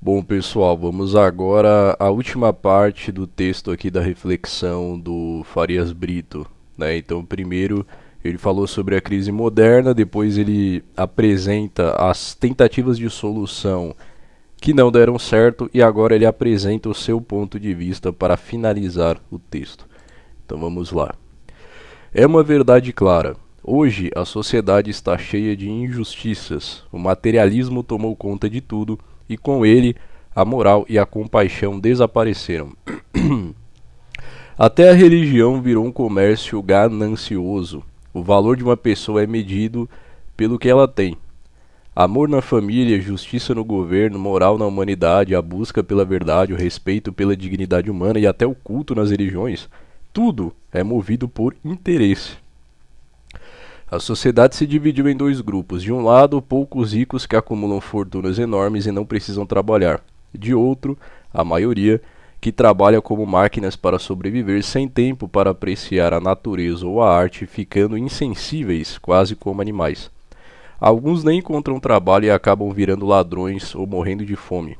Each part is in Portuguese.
Bom, pessoal, vamos agora à última parte do texto aqui da reflexão do Farias Brito, né? Então, primeiro ele falou sobre a crise moderna, depois ele apresenta as tentativas de solução que não deram certo e agora ele apresenta o seu ponto de vista para finalizar o texto. Então, vamos lá. É uma verdade clara. Hoje a sociedade está cheia de injustiças. O materialismo tomou conta de tudo e com ele a moral e a compaixão desapareceram. Até a religião virou um comércio ganancioso. O valor de uma pessoa é medido pelo que ela tem. Amor na família, justiça no governo, moral na humanidade, a busca pela verdade, o respeito pela dignidade humana e até o culto nas religiões, tudo é movido por interesse. A sociedade se dividiu em dois grupos. De um lado, poucos ricos que acumulam fortunas enormes e não precisam trabalhar. De outro, a maioria, que trabalha como máquinas para sobreviver sem tempo para apreciar a natureza ou a arte, ficando insensíveis, quase como animais. Alguns nem encontram trabalho e acabam virando ladrões ou morrendo de fome.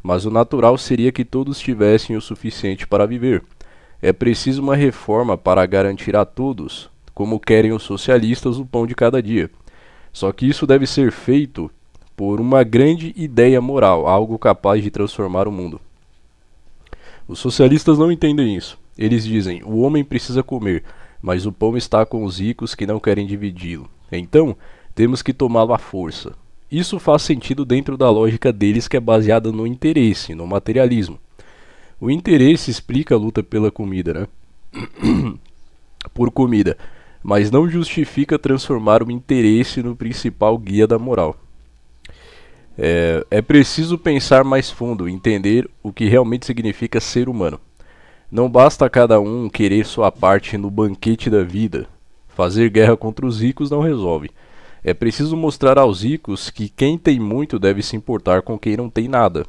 Mas o natural seria que todos tivessem o suficiente para viver. É preciso uma reforma para garantir a todos, como querem os socialistas, o pão de cada dia. Só que isso deve ser feito por uma grande ideia moral, algo capaz de transformar o mundo. Os socialistas não entendem isso. Eles dizem: o homem precisa comer, mas o pão está com os ricos que não querem dividi-lo. Então, temos que tomá-lo à força. Isso faz sentido dentro da lógica deles, que é baseada no interesse, no materialismo. O interesse explica a luta pela comida, né? Por comida, mas não justifica transformar o interesse no principal guia da moral. É preciso pensar mais fundo, entender o que realmente significa ser humano. Não basta cada um querer sua parte no banquete da vida. Fazer guerra contra os ricos não resolve. É preciso mostrar aos ricos que quem tem muito deve se importar com quem não tem nada.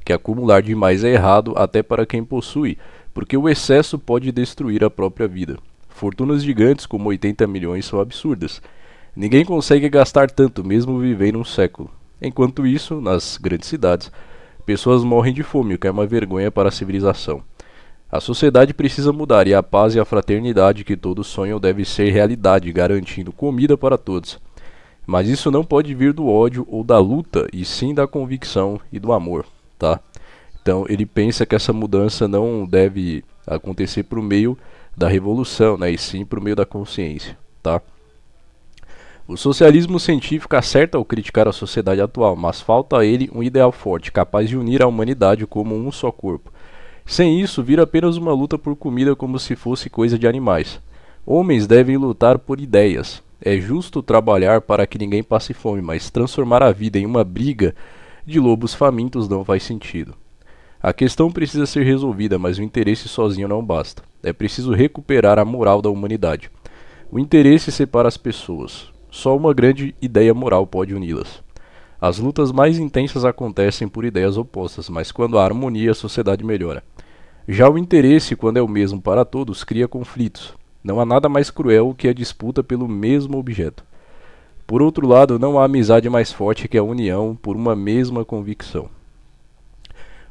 Que acumular demais é errado até para quem possui, porque o excesso pode destruir a própria vida. Fortunas gigantes como 80 milhões são absurdas. Ninguém consegue gastar tanto, mesmo vivendo um século. Enquanto isso, nas grandes cidades, pessoas morrem de fome, o que é uma vergonha para a civilização. A sociedade precisa mudar e a paz e a fraternidade que todos sonham deve ser realidade, garantindo comida para todos. Mas isso não pode vir do ódio ou da luta, e sim da convicção e do amor, tá? Então ele pensa que essa mudança não deve acontecer por meio da revolução, né, e sim por meio da consciência, tá? O socialismo científico acerta ao criticar a sociedade atual, mas falta a ele um ideal forte, capaz de unir a humanidade como um só corpo. Sem isso, vira apenas uma luta por comida como se fosse coisa de animais. Homens devem lutar por ideias. É justo trabalhar para que ninguém passe fome, mas transformar a vida em uma briga de lobos famintos não faz sentido. A questão precisa ser resolvida, mas o interesse sozinho não basta. É preciso recuperar a moral da humanidade. O interesse separa as pessoas. Só uma grande ideia moral pode uni-las. As lutas mais intensas acontecem por ideias opostas, mas quando há harmonia, a sociedade melhora. Já o interesse, quando é o mesmo para todos, cria conflitos. Não há nada mais cruel que a disputa pelo mesmo objeto. Por outro lado, não há amizade mais forte que a união por uma mesma convicção.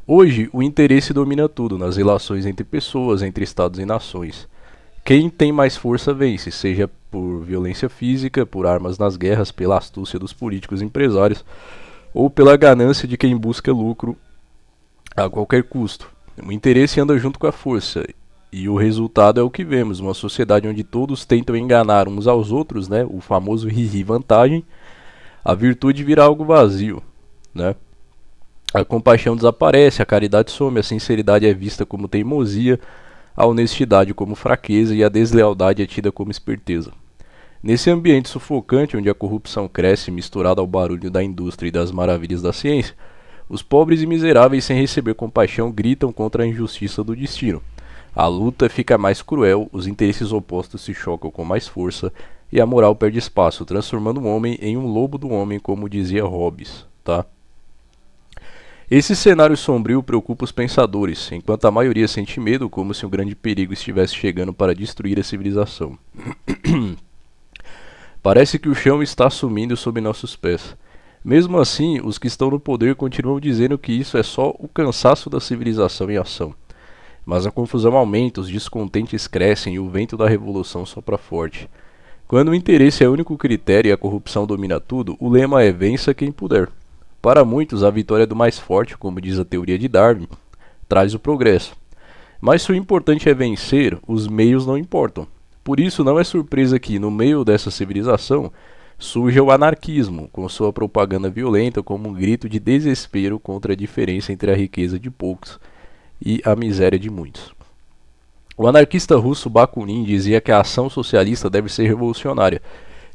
Hoje, o interesse domina tudo nas relações entre pessoas, entre estados e nações. Quem tem mais força vence, seja por violência física, por armas nas guerras, pela astúcia dos políticos e empresários, ou pela ganância de quem busca lucro a qualquer custo. O interesse anda junto com a força, e o resultado é o que vemos, uma sociedade onde todos tentam enganar uns aos outros, né? O famoso ri-ri vantagem. A virtude vira algo vazio, né? A compaixão desaparece, a caridade some, a sinceridade é vista como teimosia, a honestidade como fraqueza e a deslealdade é tida como esperteza. Nesse ambiente sufocante, onde a corrupção cresce misturada ao barulho da indústria e das maravilhas da ciência, os pobres e miseráveis, sem receber compaixão, gritam contra a injustiça do destino. A luta fica mais cruel, os interesses opostos se chocam com mais força e a moral perde espaço, transformando o homem em um lobo do homem, como dizia Hobbes, tá? Esse cenário sombrio preocupa os pensadores, enquanto a maioria sente medo, como se um grande perigo estivesse chegando para destruir a civilização. Parece que o chão está sumindo sob nossos pés. Mesmo assim, os que estão no poder continuam dizendo que isso é só o cansaço da civilização em ação. Mas a confusão aumenta, os descontentes crescem e o vento da revolução sopra forte. Quando o interesse é o único critério e a corrupção domina tudo, o lema é vença quem puder. Para muitos, a vitória do mais forte, como diz a teoria de Darwin, traz o progresso. Mas se o importante é vencer, os meios não importam. Por isso, não é surpresa que, no meio dessa civilização, surja o anarquismo, com sua propaganda violenta como um grito de desespero contra a diferença entre a riqueza de poucos e a miséria de muitos. O anarquista russo Bakunin dizia que a ação socialista deve ser revolucionária,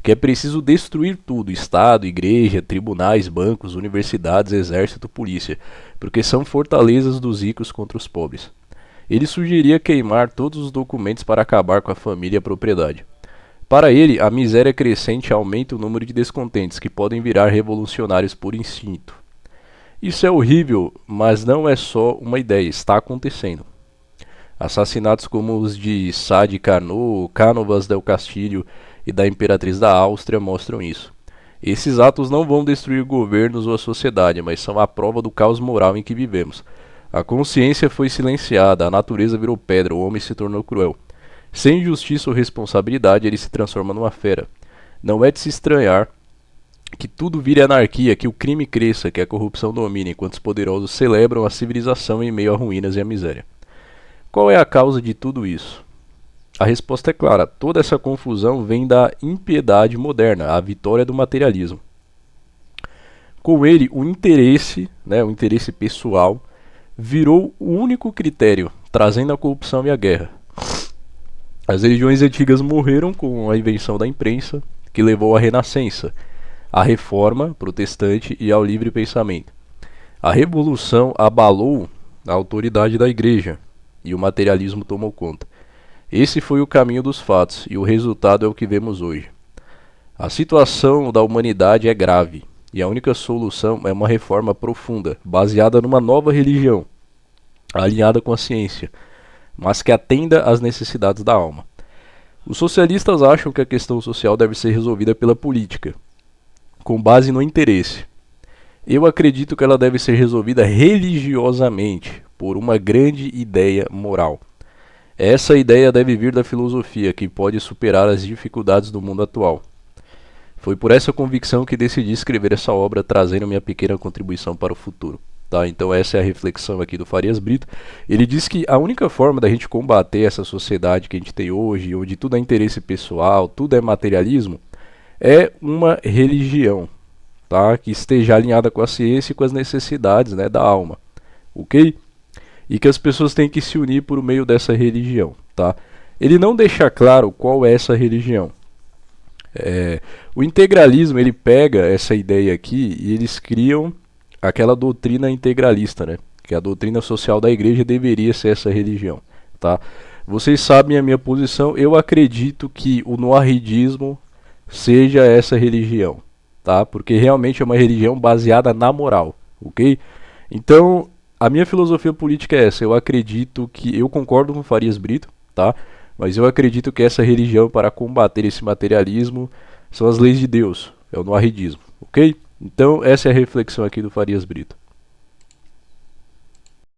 que é preciso destruir tudo, Estado, igreja, tribunais, bancos, universidades, exército, polícia, porque são fortalezas dos ricos contra os pobres. Ele sugeria queimar todos os documentos para acabar com a família e a propriedade. Para ele, a miséria crescente aumenta o número de descontentes, que podem virar revolucionários por instinto. Isso é horrível, mas não é só uma ideia, está acontecendo. Assassinatos como os de Sá de Carnot, Cánovas del Castillo e da Imperatriz da Áustria mostram isso. Esses atos não vão destruir governos ou a sociedade, mas são a prova do caos moral em que vivemos. A consciência foi silenciada, a natureza virou pedra, o homem se tornou cruel. Sem justiça ou responsabilidade, ele se transforma numa fera. Não é de se estranhar que tudo vire anarquia, que o crime cresça, que a corrupção domine, enquanto os poderosos celebram a civilização em meio a ruínas e a miséria. Qual é a causa de tudo isso? A resposta é clara, toda essa confusão vem da impiedade moderna, a vitória do materialismo. Com ele, o interesse pessoal, virou o único critério, trazendo a corrupção e a guerra. As religiões antigas morreram com a invenção da imprensa, que levou à Renascença, à Reforma protestante e ao livre pensamento. A Revolução abalou a autoridade da Igreja e o materialismo tomou conta. Esse foi o caminho dos fatos e o resultado é o que vemos hoje. A situação da humanidade é grave e a única solução é uma reforma profunda, baseada numa nova religião, alinhada com a ciência, mas que atenda às necessidades da alma. Os socialistas acham que a questão social deve ser resolvida pela política, com base no interesse. Eu acredito que ela deve ser resolvida religiosamente, por uma grande ideia moral. Essa ideia deve vir da filosofia, que pode superar as dificuldades do mundo atual. Foi por essa convicção que decidi escrever essa obra, trazendo minha pequena contribuição para o futuro. Tá? Então essa é a reflexão aqui do Farias Brito. Ele diz que a única forma da gente combater essa sociedade que a gente tem hoje, onde tudo é interesse pessoal, tudo é materialismo, é uma religião, tá? Que esteja alinhada com a ciência e com as necessidades, né, da alma. Ok? E que as pessoas têm que se unir por meio dessa religião, tá? Ele não deixa claro qual é essa religião. O integralismo, ele pega essa ideia aqui e eles criam aquela doutrina integralista, né? Que a doutrina social da igreja deveria ser essa religião, tá? Vocês sabem a minha posição, eu acredito que o noahidismo seja essa religião, tá? Porque realmente é uma religião baseada na moral, ok? Então, a minha filosofia política é essa. Eu acredito que, eu concordo com Farias Brito, tá? Mas eu acredito que essa religião para combater esse materialismo são as leis de Deus, é o noahidismo, ok? Então essa é a reflexão aqui do Farias Brito.